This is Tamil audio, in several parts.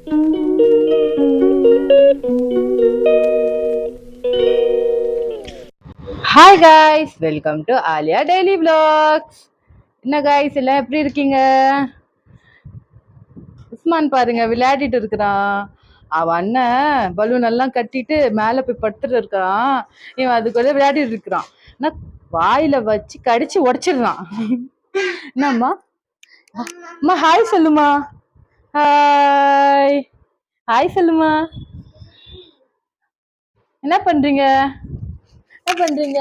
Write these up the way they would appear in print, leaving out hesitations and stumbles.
Hi guys, welcome to Aliya daily vlogs. என்ன காய்ஸ் எல்லாம் எப்படி இருக்கீங்க? உஸ்மான் பாருங்க விளையாடிட்டு இருக்கிறான். அவன் அண்ணன் பலூன் எல்லாம் கட்டிட்டு மேல போய் படுத்துட்டு இருக்கான். இவன் அதுக்குள்ள விளையாடிட்டு இருக்கிறான். நான் வாயில வச்சு கடிச்சு உடைச்சிடுறான். என்னம்மா? அம்மா ஹாய் சொல்லுமா. ஹாய் ஹாய் சொல்லுமா. என்ன பண்றீங்க? என்ன பண்றீங்க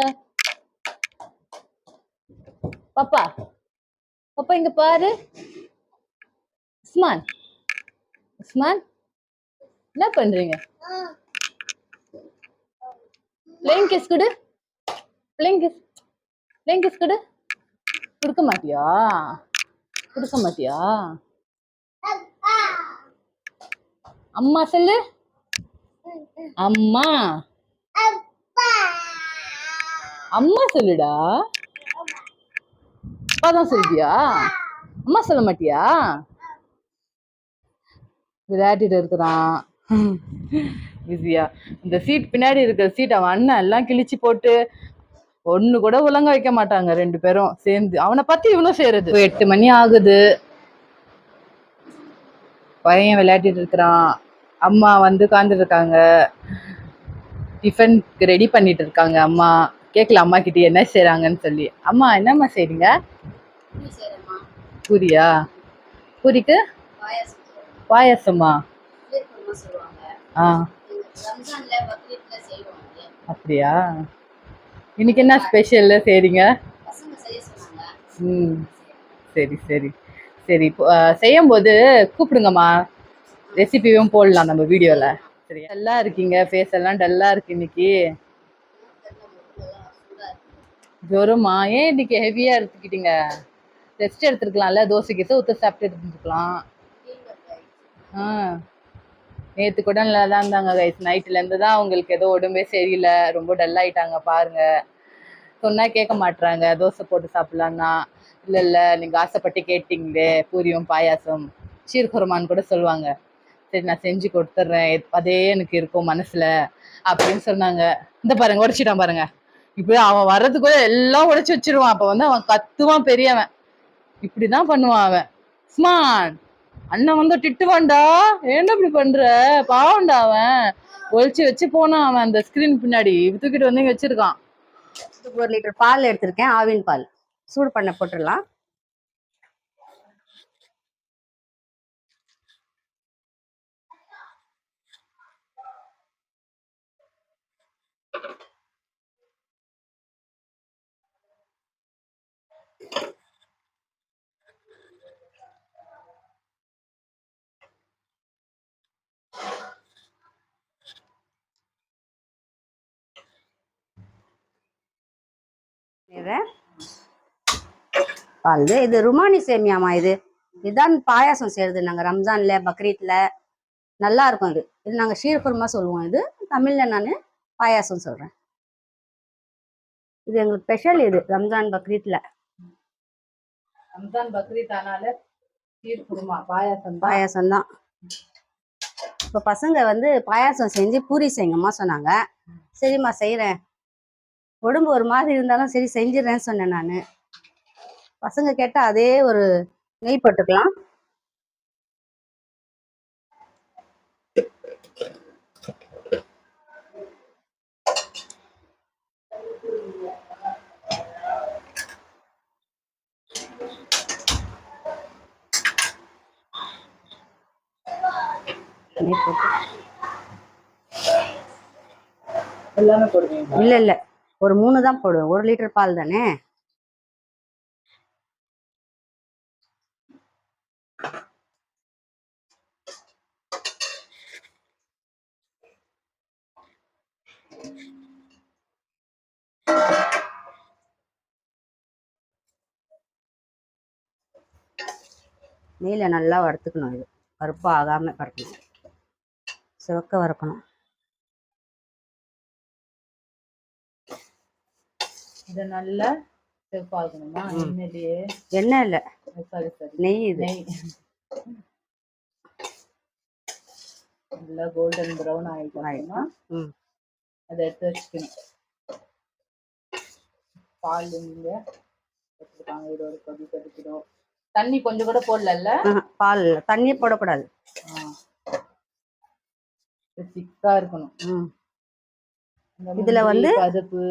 பாப்பா? பாப்பா இங்க பாரு. உஸ்மான் உஸ்மான் என்ன பண்றீங்க? பிளேயிங் கிஸ் கொடு. பிளேயிங் கிஸ் பிளேயிங் கிஸ் கொடு. கொடுக்க மாட்டியா? கொடுக்க மாட்டியா? அம்மா சொல்லு. அம்மா அம்மா சொல்லுடா. அப்பா தான் சொல்லியா? அம்மா சொல்ல மாட்டியா? விளையாடிட்டு இருக்கிறான் பிஸியா. இந்த சீட் பின்னாடி இருக்கிற சீட் அவன் அண்ணன் எல்லாம் கிழிச்சு போட்டு ஒண்ணு கூட ஒழுங்கா வைக்க மாட்டாங்க ரெண்டு பேரும் சேர்ந்து. அவனை பத்தி இவனும் செய்யறது. 8 மணி ஆகுது. பையன் விளையாடிட்டு இருக்கிறான். அம்மா வந்து உட்கார்ந்துட்டு இருக்காங்க. டிஃபனுக்கு ரெடி பண்ணிட்டு இருக்காங்க அம்மா. கேட்கல அம்மா கிட்ட என்ன செய்றாங்கன்னு சொல்லி. அம்மா என்னம்மா செய்றீங்க? பூரியா? பூரிக்கு பாயாசமா? ஆ அப்படியா? இன்னைக்கு என்ன ஸ்பெஷல் செய்றீங்க? ம் சரி சரி சரி. செய்யும் போது கூப்பிடுங்கம்மா, ரெசிபியும் போடலாம் நம்ம வீடியோல. சரி, டல்லா இருக்கீங்க, ஃபேஸ் எல்லாம் டல்லா இருக்கு இன்னைக்கு. ஜுரமா? ஏன் இன்னைக்கு ஹெவியா எடுத்துக்கிட்டீங்க? ரெஸ்ட் எடுத்துருக்கலாம்ல, தோசை கீசை ஊற்ற சாப்பிட்டு இருந்துருக்கலாம். ஆ நேற்று கூட நல்லா தான் இருந்தாங்க கைஸ். நைட்லேருந்து தான் அவங்களுக்கு ஏதோ உடம்பே சரியில்லை, ரொம்ப டல் ஆயிட்டாங்க பாருங்க. சொன்னா கேட்க மாட்றாங்க. தோசை போட்டு சாப்பிடலான்னா இல்லை இல்லை நீங்கள் ஆசைப்பட்டு கேட்டீங்களே பூரியும் பாயாசம் ஷீர்குர்மான்னு கூட சொல்லுவாங்க. சரி நான் செஞ்சு கொடுத்துட்றேன், அதே எனக்கு இருக்கும் மனசுல அப்படின்னு சொன்னாங்க. இந்த பாருங்க உடைச்சிட்டான் பாருங்க. இப்போ அவன் வர்றதுக்குள்ள எல்லாம் உடைச்சு வச்சிருவான். அப்ப வந்து அவன் கத்துவான் பெரியவன். இப்படிதான் பண்ணுவான் அவன். ஸ்மான் அண்ணன் வந்து திட்டுவான்டா, என்ன இப்படி பண்ற, பாவண்டா அவன். ஒழிச்சு வச்சு போனான் அவன் அந்த ஸ்கிரீன் பின்னாடி தூக்கிட்டு வந்து வச்சிருக்கான். 1 லிட்டர் பால் எடுத்திருக்கேன், ஆவின் பால். சூடு பண்ண போட்டுடலாம். பால் இது ருமானி சேமியாமா. இதுதான் பாயாசம் செய்யறது நாங்க ரம்ஜான்ல பக்ரீத்ல. நல்லா இருக்கும் இது நாங்க ஷீர்குர்மா சொல்லுவோம். இது தமிழ்ல நான் பாயாசம் சொல்றேன். இது எங்களுக்கு ஸ்பெஷல். இது ரம்ஜான் பக்ரீத்ல. ரம்ஜான் பக்ரீத் ஆனாலே ஷீர்குர்மா பாயாசம் தான். இப்போ பசங்க வந்து பாயாசம் செஞ்சு பூரி செய்யுங்கம்மா சொன்னாங்க. சரிம்மா செய்யறேன். உடம்பு ஒரு மாதிரி இருந்தாலும் சரி செஞ்சிடறேன்னு சொன்னேன் நான். பசங்க கேட்டா அதே ஒரு நெய் போட்டுக்கலாம். எல்லாமே போடுவீங்க? இல்ல இல்ல, ஒரு 3 தான் போடுவேன். 1 லிட்டர் பால் தானே. நெய்யில் நல்லா வறுத்துக்கணும். இது கருப்பாக ஆகாமல் வறுக்கணும், சிவக்க வறுக்கணும். இதை நல்லா சிவப்பாக்கணுமா? எண்ணெயிலேயே? எண்ணெய் இல்லை, சரி சரி, நெய். இது நெய். நல்லா கோல்டன் ப்ரௌன் ஆயிடுச்சுன்னா ம் அதை எடுத்து வச்சுக்கணும். பால் இங்க வச்சுருக்காங்க, இது ஒரு கொதி கொதிக்கணும். தண்ணி கொஞ்சம் கூட போடல. பால் தண்ணியே போடக்கூடாது, திக்கா இருக்கணும். இதுல வந்து பருப்பு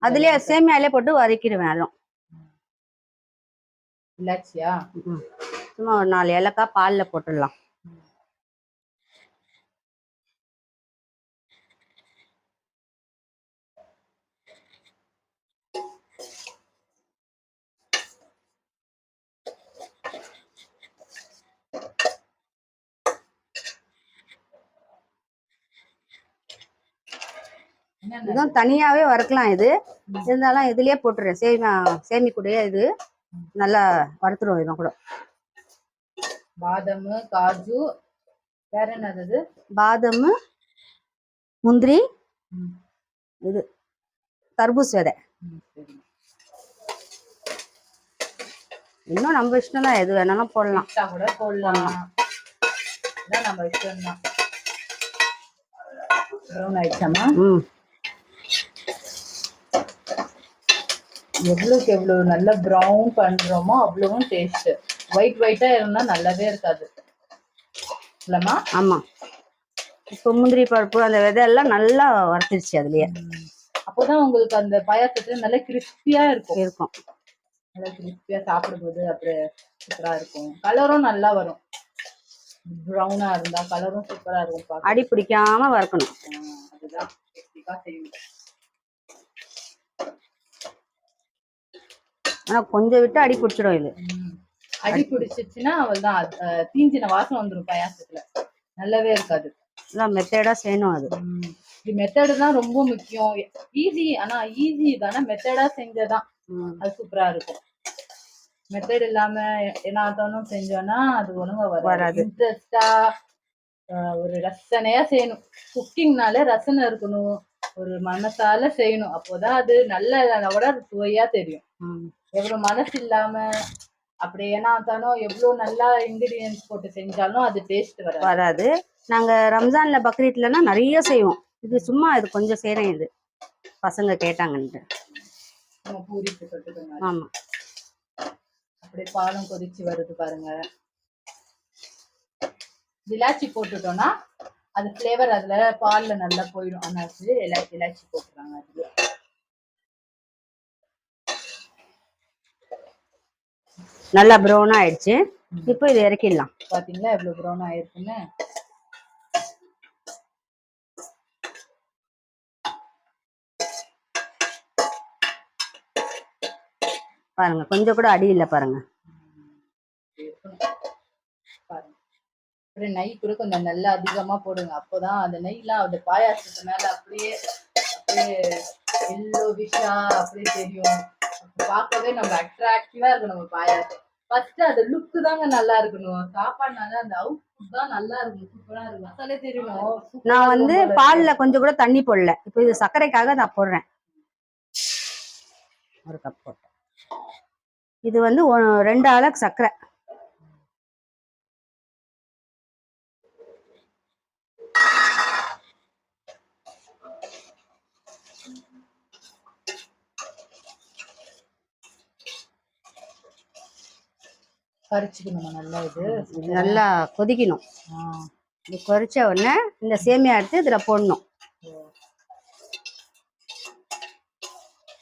அதுலயே சேமியாலே போட்டு வதக்கிடுவேன். அதுவும் இல்லாச்சியா சும்மா ஒரு 4 ஏலக்காய் பால்ல போட்டுடலாம். இதுவும் தனியாவே வறுக்கலாம். இது இருந்தாலும் இதுலயே போட்டுறேன். சேமி கூடயே இது நல்லா வறுத்துருவோம். இதுவும் கூட பாதாம், காஜு, வேற என்னது, பாதாம், முந்திரி, இது தர்பூஸ் விதை. இன்னும் நம்ம இஷ்டம் தான், எது வேணாலும் போடலாம். கூட போடலாம், நம்ம இஷ்டம் தான். ப்ரௌன் ஆயிடுச்சாமா? எவ்வளவுக்கு எவ்வளவு நல்லா ப்ரௌன் பண்றோமோ அவ்வளவும் டேஸ்ட். ஒயிட்டா இருந்தா நல்லாவே இருக்காது இல்லம்மா? ஆமா, இப்போ முந்திரி பருப்பு அந்த விதையெல்லாம் நல்லா வறுத்துருச்சு அதுலயே. அப்போதான் உங்களுக்கு அந்த பாயாசத்துல நல்லா கிறிஸ்பியா இருக்கும். நல்லா கிறிஸ்பியா சாப்பிடும்போது அப்படியே சூப்பரா இருக்கும். கலரும் நல்லா வரும். ப்ரௌனா இருந்தா கலரும் சூப்பரா இருக்கும். அடி பிடிக்காம வறுக்கணும். அதுதான் செய்யணும். ஆனா கொஞ்சம் விட்டு அடி பிடிச்சிடும். இது அடி பிடிச்சிச்சுன்னா அவள்தான் தீஞ்சின வாசம் வந்துடும் பாயாசத்துல, நல்லாவே இருக்காது. மெத்தடா செய்யணும். அது இது மெத்தடு தான் ரொம்ப முக்கியம். ஈஸி, ஆனா ஈஸி தானே, மெத்தடா செஞ்சதான் அது சூப்பரா இருக்கும். மெத்தட் இல்லாம என்னாத்தானும் செஞ்சோம்னா அது ஒழுங்கா வராது. இன்ட்ரெஸ்டா ஒரு ரசனையா செய்யணும். குக்கிங்னாலே ரசனை இருக்கணும், ஒரு மனசால செய்யணும். அப்போதான் அது நல்ல விட சுவையா தெரியும். எவ்வளவு மனசு இல்லாம அப்படி ஏன்னாத்தானோ எவ்வளவு நல்லா இன்கிரீடியன்ஸ் போட்டு செஞ்சாலும் அது டேஸ்ட் வராது. நாங்க ரம்ஜான்ல பக்ரீத்லன்னா நிறைய செய்வோம். இது சும்மா இது கொஞ்சம் செய்யறேன். இது பசங்க கேட்டாங்கன்ட்டு பூரிக்கு தொட்டுக்கோங்க. ஆமா, அப்படியே பாலும் கொதிச்சு வருது பாருங்க. இலாச்சி போட்டுட்டோம்னா அது ஃப்ளேவர் அதுல பால்ல நல்லா போயிடும். ஆனால் இலாச்சி போட்டுறாங்க. அதுல நல்லா ப்ரௌன் ஆயிடுச்சு. இப்போ இது இறக்கிடலாம். பாத்தீங்களா எவ்வளவு ப்ரௌன் ஆயிருக்குன்னு. பாருங்க, கொஞ்சம் கூட அடி இல்லை பாருங்க. பாருங்க, நெய் கூட கொஞ்சம் நல்லா அதிகமா போடுங்க. அப்போதான் அந்த நெய்லாம் அந்த பாயாசத்து மேல அப்படியே எல்லோ விஷா அப்படியே தெரியும். பார்க்கவே நம்ம அட்ராக்டிவா இருக்கும் நம்ம பாயாசம். ஃபர்ஸ்ட் அது லுக்கு தாங்க நல்லா இருக்கணும். சாப்பாடுனால அந்த அவுட்புட் தான் நல்லா இருக்கும், சூப்பரா இருக்கும். மசாலே தெரியணும். நான் வந்து பால்ல கொஞ்சம் கூட தண்ணி போடல. இப்போ இது சர்க்கரைக்காக நான் போடுறேன். ஒரு கப் போட்டேன். இது வந்து 2 அலகு சர்க்கரை. கரைச்சிக்கணும் நல்லா. இது நல்லா கொதிக்கணும். இது கொதிச்ச உடனே இந்த சேமியா எடுத்து இதுல போடணும்.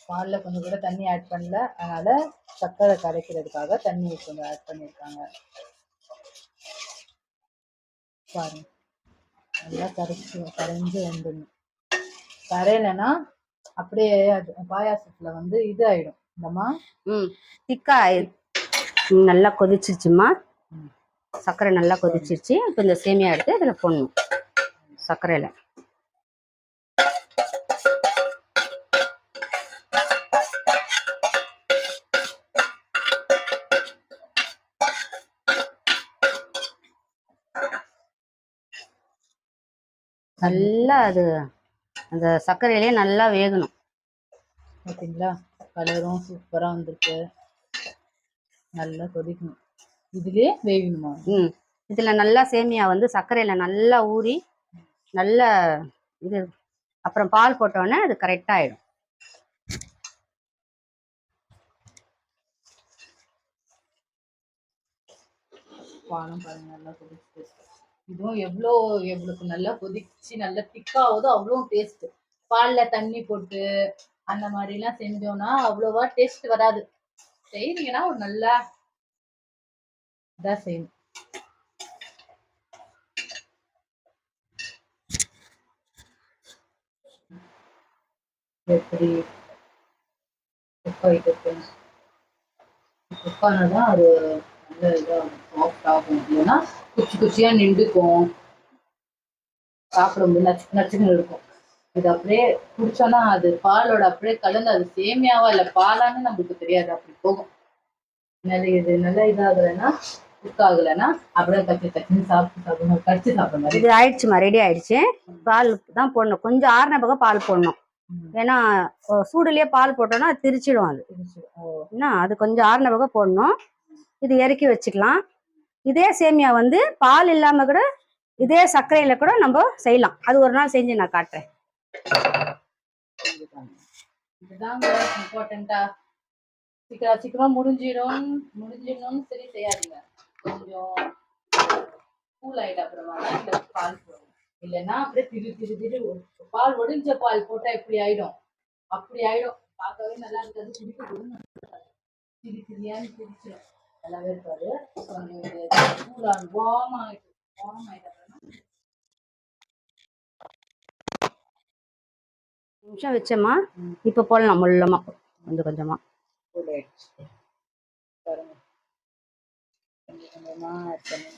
பால்ல கொஞ்சம் கூட தண்ணி ஆட் பண்ணல, அதனால சர்க்கரை கரைக்கிறதுக்காக தண்ணி கொஞ்சம் ஆட் பண்ணிருக்காங்க. பாருங்க, நல்லா கரைஞ்சு வந்துடணும். கரையலைன்னா அப்படியே பாயாசத்துல வந்து இது ஆயிடும். இந்தம்மா திக்கா நல்லா கொதிச்சிருச்சுமா. சர்க்கரை நல்லா கொதிச்சிருச்சு. இப்போ இந்த சேமியா எடுத்து இதுல போடணும். சர்க்கரையில நல்லா அது அந்த சர்க்கரையிலேயே நல்லா வேகணும். பார்த்தீங்களா, கலரும் சூப்பரா வந்திருக்கு. நல்லா கொதிக்கணும். இதுலயே வேகணுமா? இதில் நல்லா சேமியா வந்து சர்க்கரையில் நல்லா ஊறி நல்லா இது அப்புறம் பால் போட்டோன்னே அது கரெக்டாக ஆகிடும். பாலும் பாருங்க நல்லா கொதிச்சு, இதுவும் எவ்வளோக்கு நல்லா கொதிச்சு நல்லா திக்காகுதோ அவ்வளோ டேஸ்ட். பால்ல தண்ணி போட்டு அந்த மாதிரிலாம் செஞ்சோம்னா அவ்வளோவா டேஸ்ட் வராது. செய்றீங்கன்னா ஒரு நல்லா இதாக செய்யணும். எப்படி குக் ஆகிட்டு குக் ஆனாதான் அது நல்ல இதாக சாஃப்ட் ஆகும். இல்லைன்னா குச்சி குச்சியாக நின்றுக்கும், சாப்பிடும்போது நச்சு நச்சுன்னு இருக்கும். இது அப்படியே குடிச்சோன்னா அது பாலோட அப்படியே கலந்து அது சேமியாவா இல்லை பாலான்னு நம்மளுக்கு தெரியாது, அப்படி போகும். இது நல்லா இதாகலைன்னா குக் ஆகலைன்னா அப்படியே கச்சின்னு சாப்பிடணும், கடிச்சு சாப்பிட்ற மாதிரி. இது ஆயிடுச்சுமா, ரெடி ஆயிடுச்சு. பால் தான் போடணும், கொஞ்சம் ஆறுன பக்கம் பால் போடணும். ஏன்னா சூடுலயே பால் போட்டோம்னா அது திரிச்சிடும். அது என்ன, அது கொஞ்சம் ஆறுன பக்கம் போடணும். இது இறக்கி வச்சுக்கலாம். இதே சேமியா வந்து பால் இல்லாம கூட இதே சர்க்கரையில கூட நம்ம செய்யலாம். அது ஒரு நாள் செஞ்சு நான் காட்டுறேன். இதுதாங்க இம்பார்ட்டண்டா. சீக்கிரமா முடிஞ்சிடணும்னு சரி செய்யாதீங்க. கொஞ்சம் கூல் ஆயிட்ட அப்புறமா இந்த பால் போடணும். இல்லைன்னா அப்படியே திரு பால் ஒடிஞ்ச பால் போட்டா எப்படி ஆயிடும், அப்படி ஆயிடும். பார்க்கவே நல்லா இருக்காது, குடிக்க கூட திரியான்னு பிடிச்சிடும், நல்லாவே இருக்காது. கூலாக வார்ம் ஆயிட்ட நிமிஷம் வச்சோமா, இப்ப போடலாம் முள்ளமா கொஞ்சம் கொஞ்சமா. பாருங்க கொஞ்சம் கொஞ்சமா ஆட் பண்ணி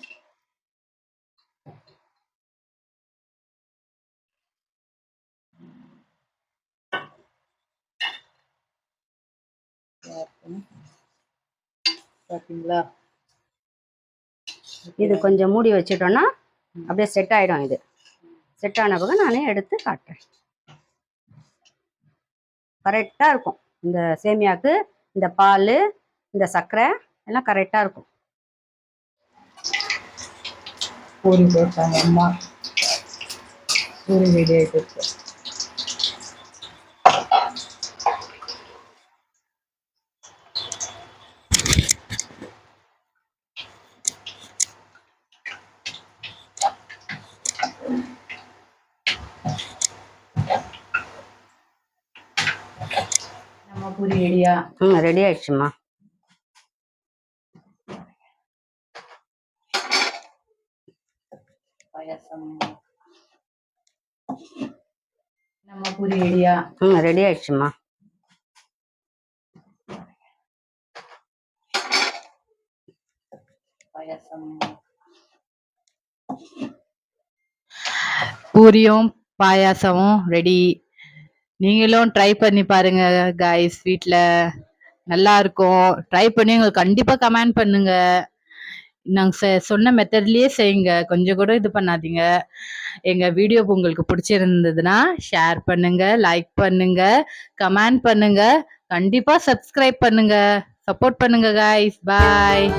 பாத்தீங்களா. இது கொஞ்சம் மூடி வச்சுட்டோம்னா அப்படியே செட் ஆயிடும். இது செட் ஆன பிறகு நானே எடுத்து காட்டுறேன். கரெக்டா இருக்கும். இந்த சேமியாவுக்கு இந்த பால் இந்த சர்க்கரை எல்லாம் கரெக்டா இருக்கும். பூரி போட்டாங்க அம்மா, பூரி ரெடி ஆயிட்டு. நம்ம பூரி ரெடியா? ரெடி ஆயிடுச்சுமா. பாயாசம் நம்ம பூரி ரெடியா? ரெடி ஆயிடுச்சுமா. பாயாசம் பூரியும் பாயாசமும் ரெடி. நீங்களும் ட்ரை பண்ணி பாருங்க கைஸ், வீட்டில் நல்லா இருக்கும். ட்ரை பண்ணி உங்களுக்கு கண்டிப்பாக கமெண்ட் பண்ணுங்க. நாங்கள் சொன்ன மெத்தட்லேயே செய்யுங்க, கொஞ்சம் கூட இது பண்ணாதீங்க. எங்கள் வீடியோ உங்களுக்கு பிடிச்சிருந்ததுன்னா ஷேர் பண்ணுங்க, லைக் பண்ணுங்க, கமெண்ட் பண்ணுங்க, கண்டிப்பாக சப்ஸ்கிரைப் பண்ணுங்க, சப்போர்ட் பண்ணுங்க கைஸ். பாய்.